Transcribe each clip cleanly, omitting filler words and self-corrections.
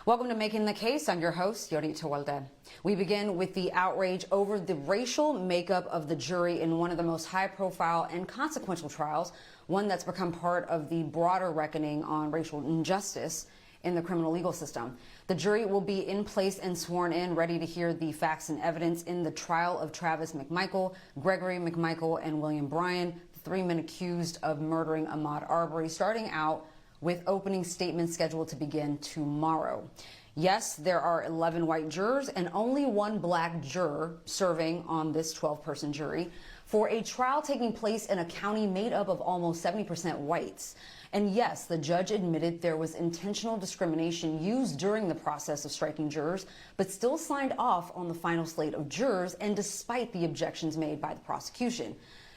Welcome to Making the Case. I'm your host, Yodit Tewolde. We begin with the outrage over the racial makeup of the jury in one of the most high-profile and consequential trials, one that's become part of the broader reckoning on racial injustice in the criminal legal system. The jury will be in place and sworn in, ready to hear the facts and evidence in the trial of Travis McMichael, Gregory McMichael, and William Bryan, the three men accused of murdering Ahmaud Arbery, starting out with opening statements scheduled to begin tomorrow. Yes, there are 11 white jurors and only one black juror serving on this 12-person jury for a trial taking place in a county made up of almost 70% whites. And yes, the judge admitted there was intentional discrimination used during the process of striking jurors, but still signed off on the final slate of jurors, and despite the objections made by the prosecution.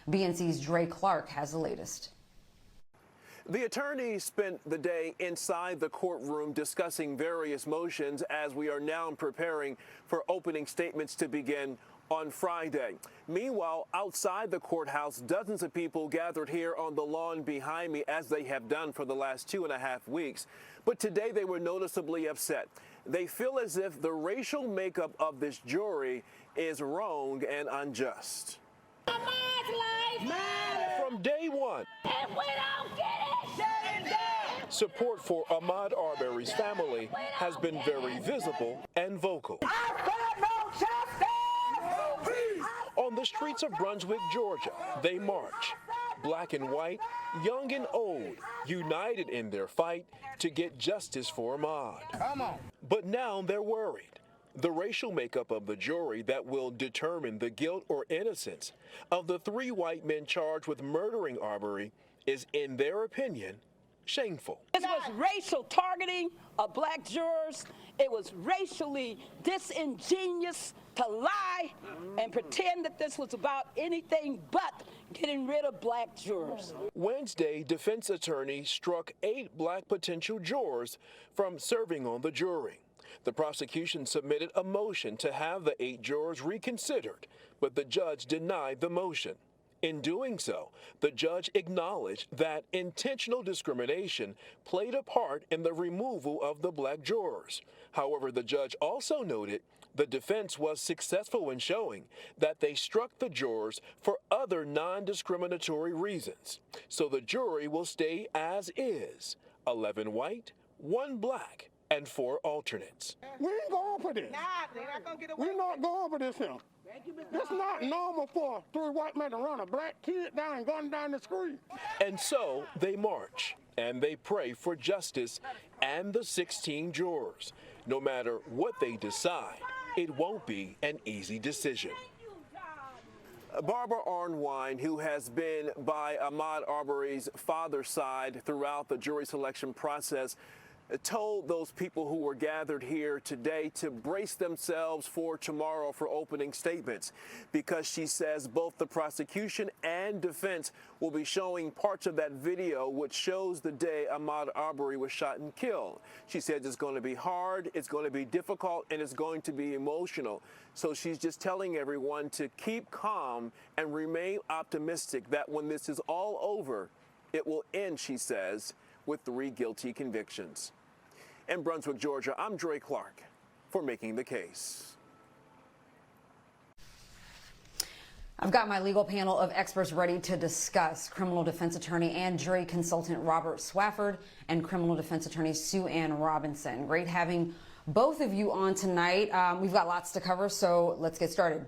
BNC's Dre Clark has the latest. The attorney spent the day inside the courtroom discussing various motions as we are now preparing for opening statements to begin on Friday. Meanwhile, outside the courthouse, dozens of people gathered here on the lawn behind me, as they have done for the last 2.5 weeks. But today they were noticeably upset. They feel as if the racial makeup of this jury is wrong and unjust. From day one, if we don't get it, support for Ahmaud Arbery's family has been very visible and vocal. On the streets of Brunswick, Georgia, they march, black and white, young and old, united in their fight to get justice for Ahmaud. Come on. But now they're worried. The racial makeup of the jury that will determine the guilt or innocence of the three white men charged with murdering Arbery is, in their opinion, shameful. This was racial targeting of black jurors. It was racially disingenuous to lie and pretend that this was about anything but getting rid of black jurors. Wednesday, defense attorneys struck 8 black potential jurors from serving on the jury. The prosecution submitted a motion to have the 8 jurors reconsidered, but the judge denied the motion. In doing so, the judge acknowledged that intentional discrimination played a part in the removal of the black jurors. However, the judge also noted the defense was successful in showing that they struck the jurors for other non-discriminatory reasons. So the jury will stay as is, 11 white, 1 black, and 4 alternates. We ain't going for this. We're not going for this here. It's not normal for 3 white men to run a black kid down and gun down the street. And so they march and they pray for justice and the 16 jurors. No matter what they decide, it won't be an easy decision. Barbara Arnwine, who has been by Ahmaud Arbery's father's side throughout the jury selection process, told those people who were gathered here today to brace themselves for tomorrow for opening statements, because she says both the prosecution and defense will be showing parts of that video which shows the day Ahmaud Arbery was shot and killed. She said it's going to be hard, it's going to be difficult, and it's going to be emotional. So she's just telling everyone to keep calm and remain optimistic that when this is all over, it will end, she says, with 3 guilty convictions. In Brunswick, Georgia, I'm Dre Clark for Making the Case. I've got my legal panel of experts ready to discuss: criminal defense attorney and jury consultant Robert Swafford and criminal defense attorney Sue Ann Robinson. Great having both of you on tonight. We've got lots to cover, so let's get started.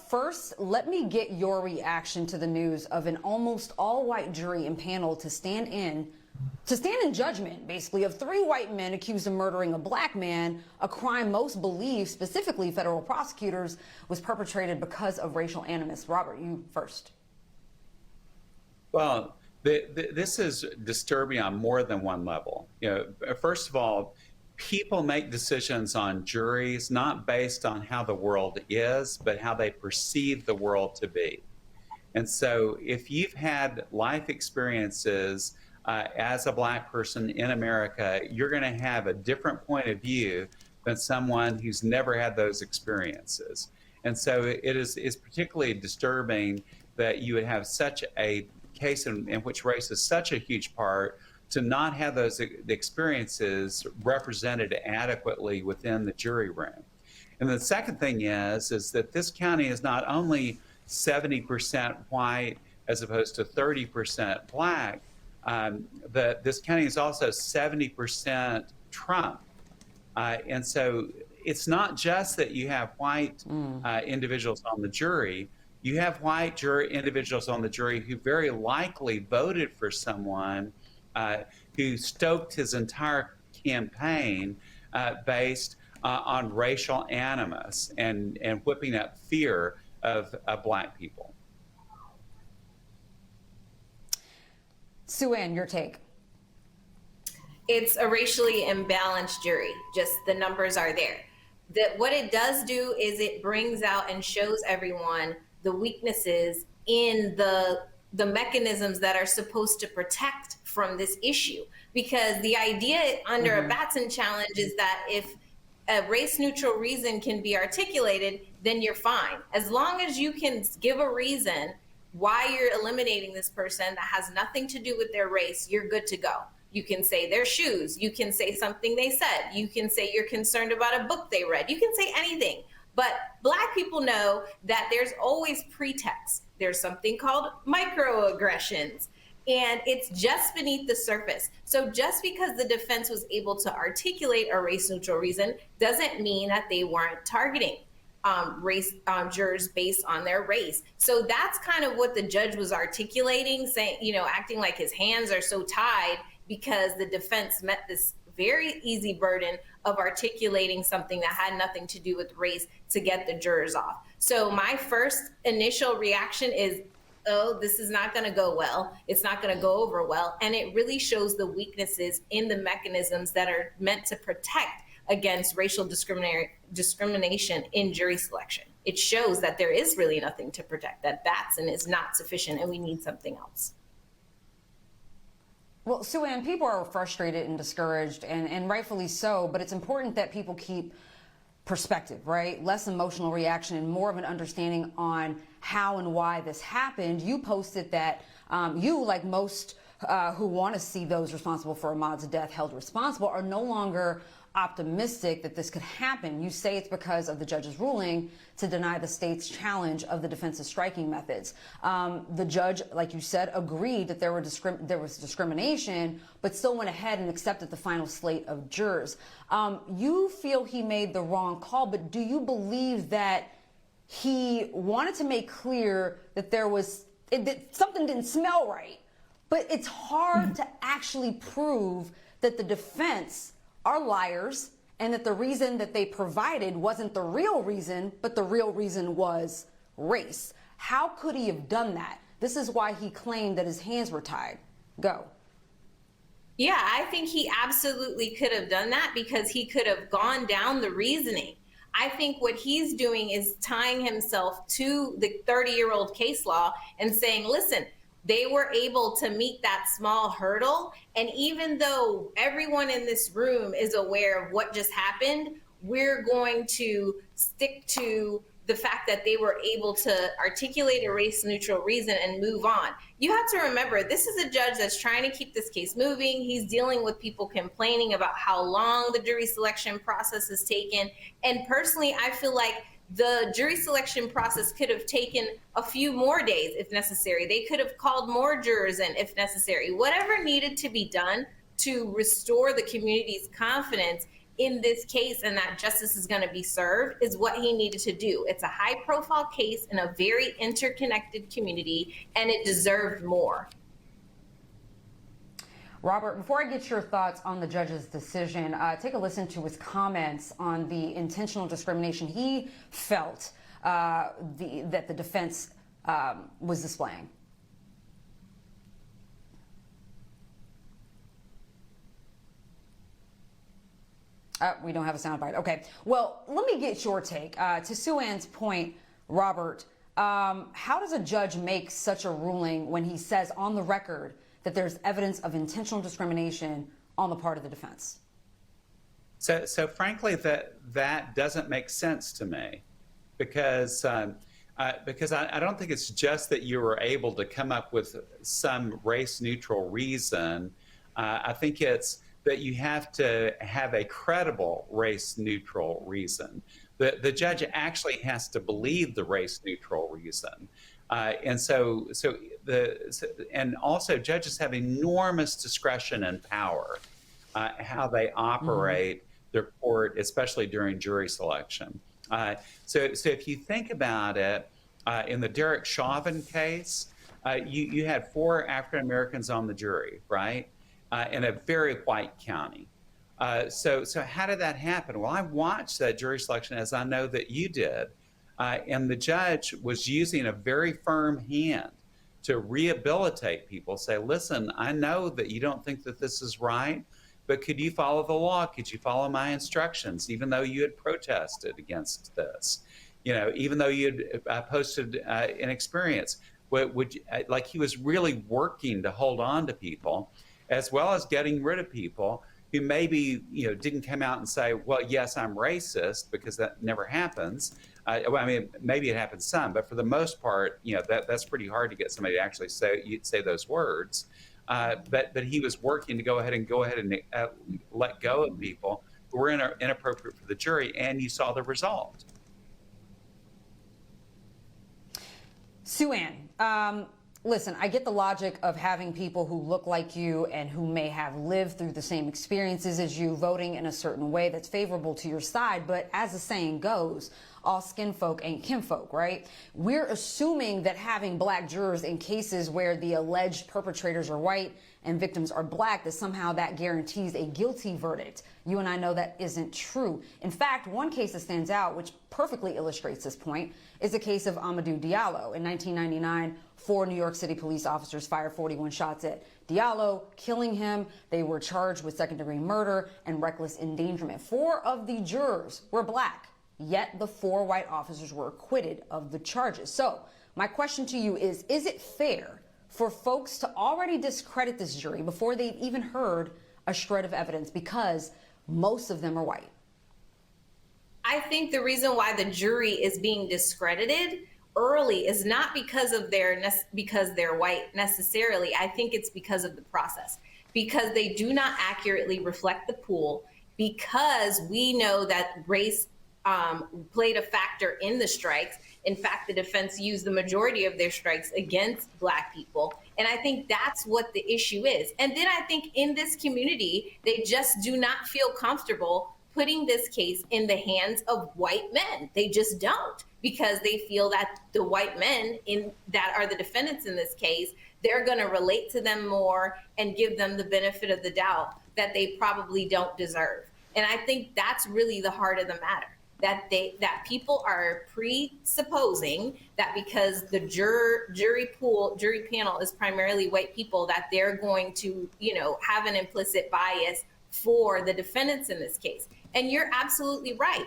First, let me get your reaction to the news of an almost all-white jury and panel to stand in judgment, basically, of 3 white men accused of murdering a black man, a crime most believe, specifically federal prosecutors, was perpetrated because of racial animus. Robert, you first. Well, this is disturbing on more than one level. First of all, people make decisions on juries not based on how the world is, but how they perceive the world to be. And so if you've had life experiences as a black person in America, you're going to have a different point of view than someone who's never had those experiences. And so it is particularly disturbing that you would have such a case in which race is such a huge part to not have those experiences represented adequately within the jury room. And the second thing is that this county is not only 70% white as opposed to 30% black, this county is also 70% Trump. And so it's not just that you have white individuals on the jury. You have white individuals on the jury who very likely voted for someone who stoked his entire campaign based on racial animus and whipping up fear of black people. Sue Ann, your take. It's a racially imbalanced jury. Just the numbers are there. What it does do is it brings out and shows everyone the weaknesses in the mechanisms that are supposed to protect from this issue. Because the idea under a Batson challenge is that if a race neutral reason can be articulated, then you're fine. As long as you can give a reason why you're eliminating this person that has nothing to do with their race, you're good to go. You can say their shoes. You can say something they said. You can say you're concerned about a book they read. You can say anything. But Black people know that there's always pretext. There's something called microaggressions, and it's just beneath the surface. So just because the defense was able to articulate a race neutral reason doesn't mean that they weren't targeting jurors based on their race. So that's kind of what the judge was articulating, saying, acting like his hands are so tied because the defense met this very easy burden of articulating something that had nothing to do with race to get the jurors off. So my first initial reaction is, oh, this is not going to go well. It's not going to go over well. And it really shows the weaknesses in the mechanisms that are meant to protect against racial discrimination in jury selection. It shows that there is really nothing to protect, that Batson is not sufficient and we need something else. Well, Sue Ann, people are frustrated and discouraged, and rightfully so, but it's important that people keep perspective, right? Less emotional reaction and more of an understanding on how and why this happened. You posted that you, like most who want to see those responsible for Ahmaud's death held responsible, are no longer optimistic that this could happen. You say it's because of the judge's ruling to deny the state's challenge of the defense's striking methods. The judge, like you said, agreed that there was discrimination, but still went ahead and accepted the final slate of jurors. You feel he made the wrong call, but do you believe that he wanted to make clear that that something didn't smell right? But it's hard to actually prove that the defense are liars and that the reason that they provided wasn't the real reason, but the real reason was race. How could he have done that? This is why he claimed that his hands were tied. Go. Yeah, I think he absolutely could have done that because he could have gone down the reasoning. I think what he's doing is tying himself to the 30-year-old case law and saying, listen, they were able to meet that small hurdle. And even though everyone in this room is aware of what just happened, we're going to stick to the fact that they were able to articulate a race neutral reason and move on. You have to remember, this is a judge that's trying to keep this case moving. He's dealing with people complaining about how long the jury selection process has taken. And personally, I feel like the jury selection process could have taken a few more days if necessary. They could have called more jurors in if necessary. Whatever needed to be done to restore the community's confidence in this case and that justice is going to be served is what he needed to do. It's a high-profile case in a very interconnected community, and it deserved more. Robert, before I get your thoughts on the judge's decision, take a listen to his comments on the intentional discrimination he felt that the defense was displaying. We don't have a soundbite. Okay. Well, let me get your take. To Sue Ann's point, Robert, how does a judge make such a ruling when he says on the record that there's evidence of intentional discrimination on the part of the defense? So frankly, that doesn't make sense to me, because I don't think it's just that you were able to come up with some race-neutral reason I think it's that you have to have a credible race-neutral reason. The judge actually has to believe the race-neutral reason. And also judges have enormous discretion and power how they operate their court, especially during jury selection. So if you think about it, in the Derek Chauvin case, you had 4 African Americans on the jury, right? In a very white county. So how did that happen? Well, I watched that jury selection, as I know that you did, and the judge was using a very firm hand to rehabilitate people, say, listen, I know that you don't think that this is right, but could you follow the law? Could you follow my instructions, even though you had protested against this? You know, even though you had posted an experience, like he was really working to hold on to people, as well as getting rid of people who maybe, you know, didn't come out and say, well, yes, I'm racist, because that never happens. Well, I mean, maybe it happens some, but for the most part, you know, that's pretty hard to get somebody to actually say those words. But he was working to go ahead and let go of people who were inappropriate for the jury, and you saw the result. Sue Ann, listen, I get the logic of having people who look like you and who may have lived through the same experiences as you voting in a certain way that's favorable to your side. But as the saying goes, all skin folk ain't kinfolk, right? We're assuming that having black jurors in cases where the alleged perpetrators are white and victims are black, that somehow that guarantees a guilty verdict. You and I know that isn't true. In fact, one case that stands out, which perfectly illustrates this point, is the case of Ahmaud Diallo. In 1999, 4 New York City police officers fired 41 shots at Diallo, killing him. They were charged with second-degree murder and reckless endangerment. 4 of the jurors were black, yet the 4 white officers were acquitted of the charges. So my question to you is it fair for folks to already discredit this jury before they've even heard a shred of evidence because most of them are white? I think the reason why the jury is being discredited early is not because they're white necessarily. I think it's because of the process, because they do not accurately reflect the pool, because we know that race played a factor in the strikes. In fact, the defense used the majority of their strikes against black people. And I think that's what the issue is. And then I think in this community, they just do not feel comfortable putting this case in the hands of white men. They just don't, because they feel that the white men that are the defendants in this case, they're going to relate to them more and give them the benefit of the doubt that they probably don't deserve. And I think that's really the heart of the matter. That people are presupposing that because the jury panel is primarily white people, that they're going to, have an implicit bias for the defendants in this case. And you're absolutely right.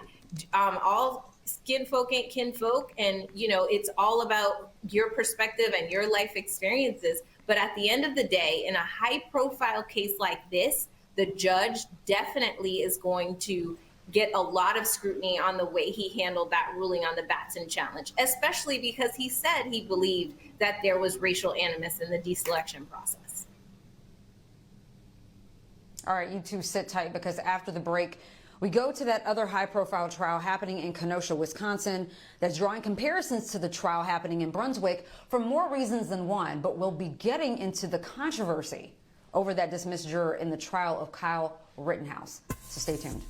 All skin folk ain't kinfolk, and it's all about your perspective and your life experiences. But at the end of the day, in a high-profile case like this, the judge definitely is going to get a lot of scrutiny on the way he handled that ruling on the Batson challenge, especially because he said he believed that there was racial animus in the deselection process. All right, you two sit tight, because after the break, we go to that other high-profile trial happening in Kenosha, Wisconsin, that's drawing comparisons to the trial happening in Brunswick for more reasons than one. But we'll be getting into the controversy over that dismissed juror in the trial of Kyle Rittenhouse. So stay tuned.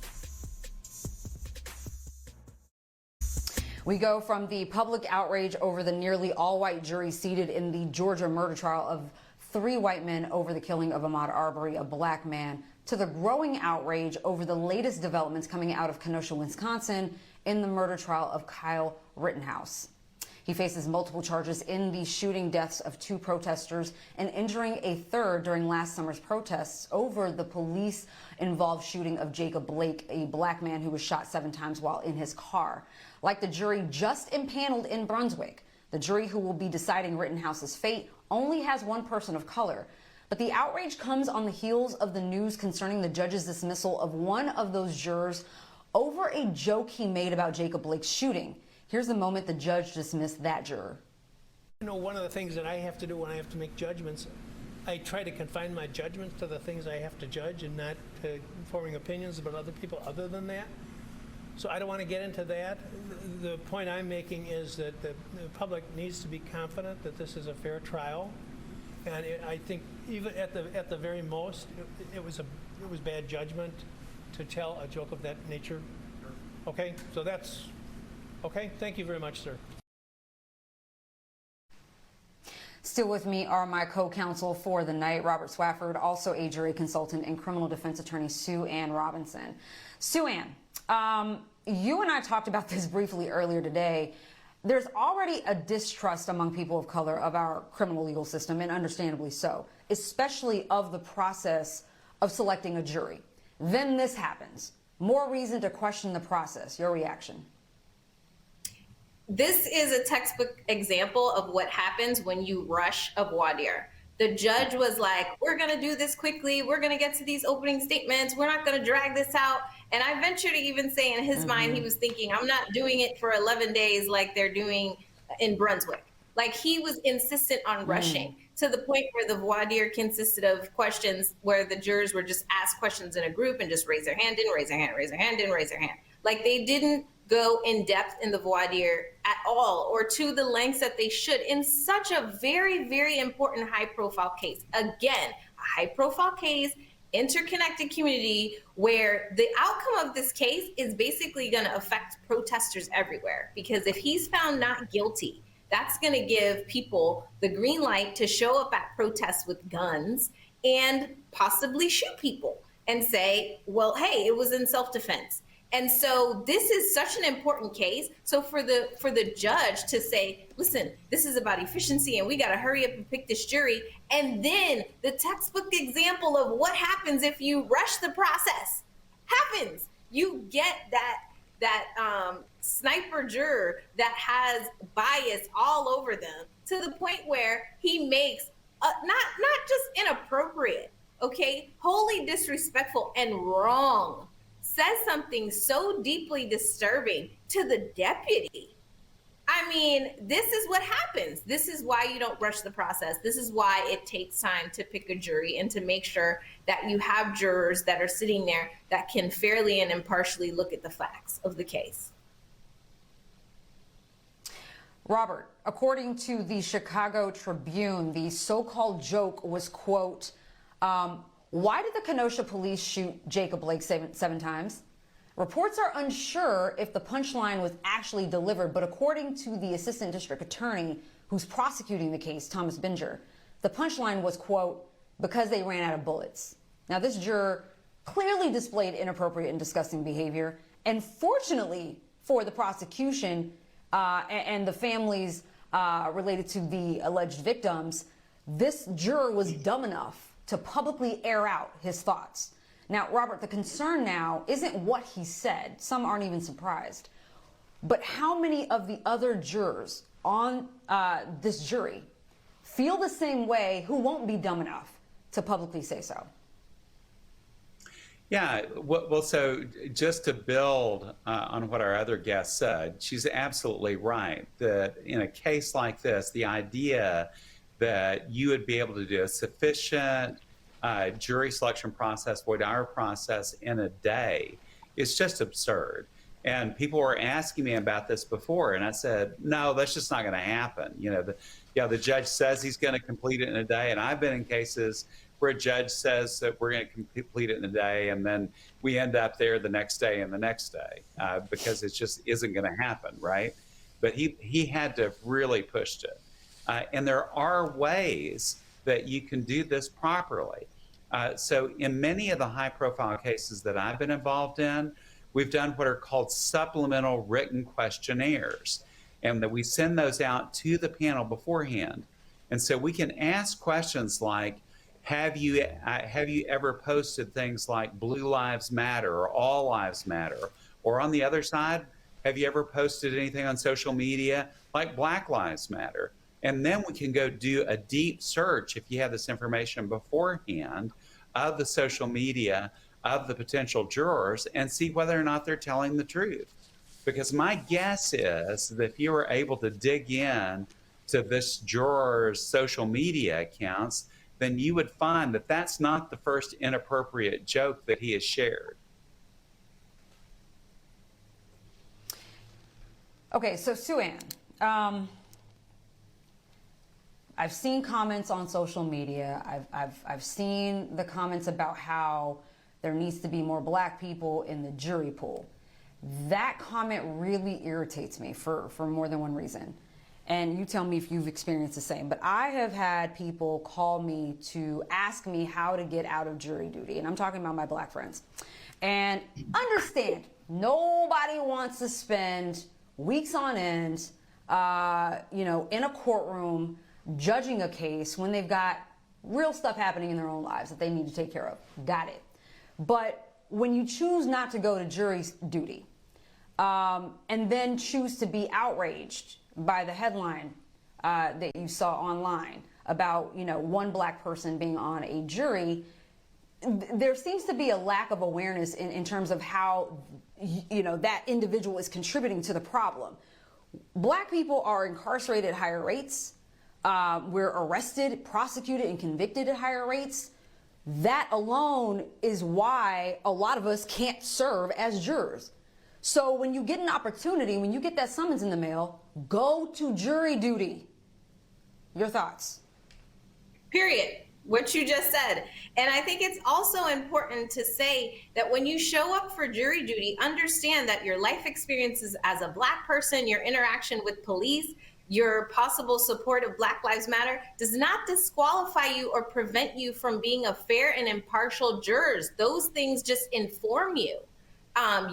We go from the public outrage over the nearly all-white jury seated in the Georgia murder trial of 3 white men over the killing of Ahmaud Arbery, a black man, to the growing outrage over the latest developments coming out of Kenosha, Wisconsin, in the murder trial of Kyle Rittenhouse. He faces multiple charges in the shooting deaths of 2 protesters and injuring a 3rd during last summer's protests over the police-involved shooting of Jacob Blake, a black man who was shot 7 times while in his car. Like the jury just impaneled in Brunswick, the jury who will be deciding Rittenhouse's fate only has 1 person of color. But the outrage comes on the heels of the news concerning the judge's dismissal of one of those jurors over a joke he made about Jacob Blake's shooting. Here's the moment the judge dismissed that juror. One of the things that I have to do when I have to make judgments, I try to confine my judgment to the things I have to judge and not forming opinions about other people other than that. So I don't want to get into that. The point I'm making is that the public needs to be confident that this is a fair trial. And I think even at the very most, it was bad judgment to tell a joke of that nature. Okay, so that's okay. Thank you very much, sir. Still with me are my co-counsel for the night, Robert Swafford, also a jury consultant and criminal defense attorney Sue Ann Robinson. Sue Ann, you and I talked about this briefly earlier today. There's already a distrust among people of color of our criminal legal system, and understandably so, especially of the process of selecting a jury. Then this happens. More reason to question the process. Your reaction? This is a textbook example of what happens when you rush a voir dire. The judge was like, we're going to do this quickly. We're going to get to these opening statements. We're not going to drag this out. And I venture to even say in his mind, he was thinking, I'm not doing it for 11 days like they're doing in Brunswick. Like, he was insistent on rushing to the point where the voir dire consisted of questions where the jurors were just asked questions in a group and just raise their hand in, raise their hand, raise their hand in, raise their hand. Like, they didn't go in depth in the voir dire at all, or to the lengths that they should in such a very, very important high profile case. Again, a high profile case, interconnected community, where the outcome of this case is basically going to affect protesters everywhere. Because if he's found not guilty, that's going to give people the green light to show up at protests with guns and possibly shoot people and say, well, hey, it was in self-defense. And so this is such an important case. So for the judge to say, listen, this is about efficiency and we got to hurry up and pick this jury. And then the textbook example of what happens if you rush the process happens. You get that sniper juror that has bias all over them to the point where he makes not just inappropriate, okay, wholly disrespectful and wrong, says something so deeply disturbing to the deputy. I mean, this is what happens. This is why you don't rush the process. This is why it takes time to pick a jury and to make sure that you have jurors that are sitting there that can fairly and impartially look at the facts of the case. Robert, according to the Chicago Tribune, the so-called joke was, quote, why did the Kenosha police shoot Jacob Blake seven times? Reports are unsure if the punchline was actually delivered, but according to the assistant district attorney who's prosecuting the case, Thomas Binger, the punchline was, quote, because they ran out of bullets. Now, this juror clearly displayed inappropriate and disgusting behavior, and fortunately for the prosecution and the families related to the alleged victims, this juror was dumb enough to publicly air out his thoughts. Now, Robert, the concern now isn't what he said. Some aren't even surprised. But how many of the other jurors on this jury feel the same way who won't be dumb enough to publicly say so? Yeah, well, so just to build on what our other guest said, she's absolutely right that in a case like this, the idea that you would be able to do a sufficient jury selection process, voir dire process in a day is just absurd. And people were asking me about this before, and I said, no, that's just not going to happen. You know, the judge says he's going to complete it in a day, and I've been in cases where a judge says that we're going to complete it in a day, and then we end up there the next day and the next day because it just isn't going to happen, right? But he had to have really pushed it. And there are ways that you can do this properly. So in many of the high-profile cases that I've been involved in, we've done what are called supplemental written questionnaires, and that we send those out to the panel beforehand. And so we can ask questions like, have you ever posted things like Blue Lives Matter or All Lives Matter? Or on the other side, have you ever posted anything on social media like Black Lives Matter? And then we can go do a deep search, if you have this information beforehand, of the social media of the potential jurors and see whether or not they're telling the truth. Because my guess is that if you were able to dig in to this juror's social media accounts, then you would find that that's not the first inappropriate joke that he has shared. Okay, so Sue Ann, I've seen comments on social media. I've seen the comments about how there needs to be more black people in the jury pool. That comment really irritates me for more than one reason. And you tell me if you've experienced the same. But I have had people call me to ask me how to get out of jury duty. And I'm talking about my black friends. And understand, nobody wants to spend weeks on end, in a courtroom judging a case when they've got real stuff happening in their own lives that they need to take care of. Got it. But when you choose not to go to jury duty, and then choose to be outraged by the headline that you saw online about, one black person being on a jury, there seems to be a lack of awareness in terms of how, that individual is contributing to the problem. Black people are incarcerated at higher rates. We're arrested, prosecuted, and convicted at higher rates. That alone is why a lot of us can't serve as jurors. So when you get an opportunity, when you get that summons in the mail, go to jury duty. Your thoughts? Period. What you just said. And I think it's also important to say that when you show up for jury duty, understand that your life experiences as a black person, your interaction with police, your possible support of Black Lives Matter does not disqualify you or prevent you from being a fair and impartial juror. Those things just inform you.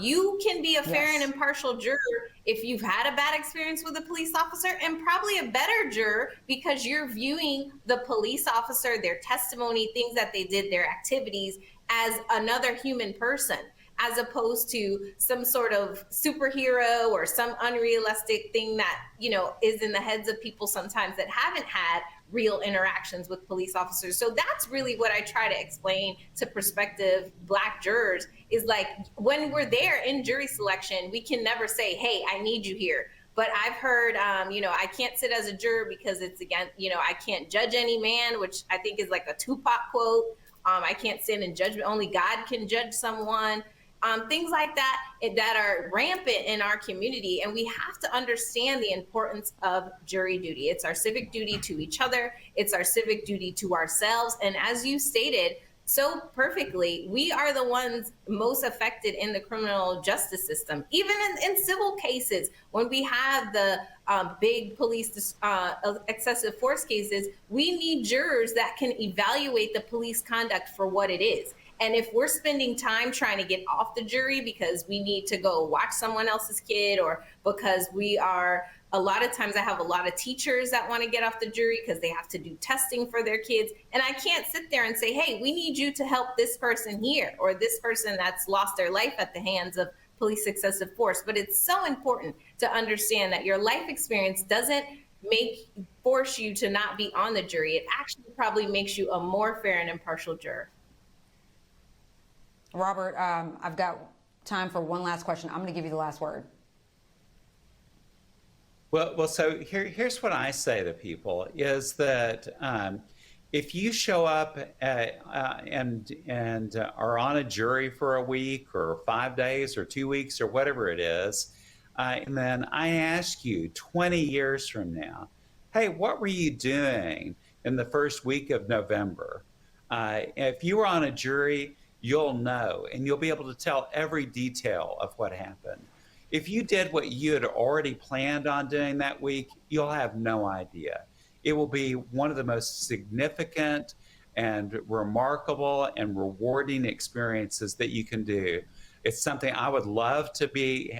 You can be a fair and impartial juror if you've had a bad experience with a police officer, and probably a better juror because you're viewing the police officer, their testimony, things that they did, their activities, as another human person, as opposed to some sort of superhero or some unrealistic thing that, is in the heads of people sometimes that haven't had real interactions with police officers. So that's really what I try to explain to prospective black jurors is like, when we're there in jury selection, we can never say, hey, I need you here. But I've heard, I can't sit as a juror because it's against, I can't judge any man, which I think is like a Tupac quote. I can't stand in judgment. Only God can judge someone. Things like that that are rampant in our community. And we have to understand the importance of jury duty. It's our civic duty to each other. It's our civic duty to ourselves. And as you stated so perfectly, we are the ones most affected in the criminal justice system. Even in civil cases, when we have the big police excessive force cases, we need jurors that can evaluate the police conduct for what it is. And if we're spending time trying to get off the jury because we need to go watch someone else's kid, or because a lot of times I have a lot of teachers that want to get off the jury because they have to do testing for their kids. And I can't sit there and say, hey, we need you to help this person here, or this person that's lost their life at the hands of police excessive force. But it's so important to understand that your life experience doesn't force you to not be on the jury. It actually probably makes you a more fair and impartial juror. Robert, I've got time for one last question. I'm going to give you the last word. Well, so here's what I say to people is that if you show up and are on a jury for a week or 5 days or 2 weeks or whatever it is, and then I ask you 20 years from now, hey, what were you doing in the first week of November? If you were on a jury, you'll know, and you'll be able to tell every detail of what happened. If you did what you had already planned on doing that week, you'll have no idea. It will be one of the most significant and remarkable and rewarding experiences that you can do. It's something I would love to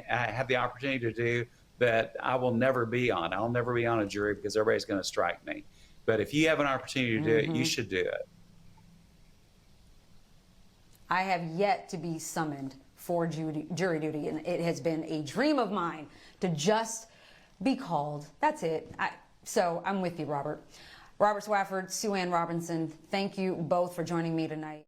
have the opportunity to do that I will never be on. I'll never be on a jury because everybody's going to strike me. But if you have an opportunity to do it, you should do it. I have yet to be summoned for jury duty, and it has been a dream of mine to just be called. That's it. So I'm with you, Robert. Robert Swafford, Sue Ann Robinson, thank you both for joining me tonight.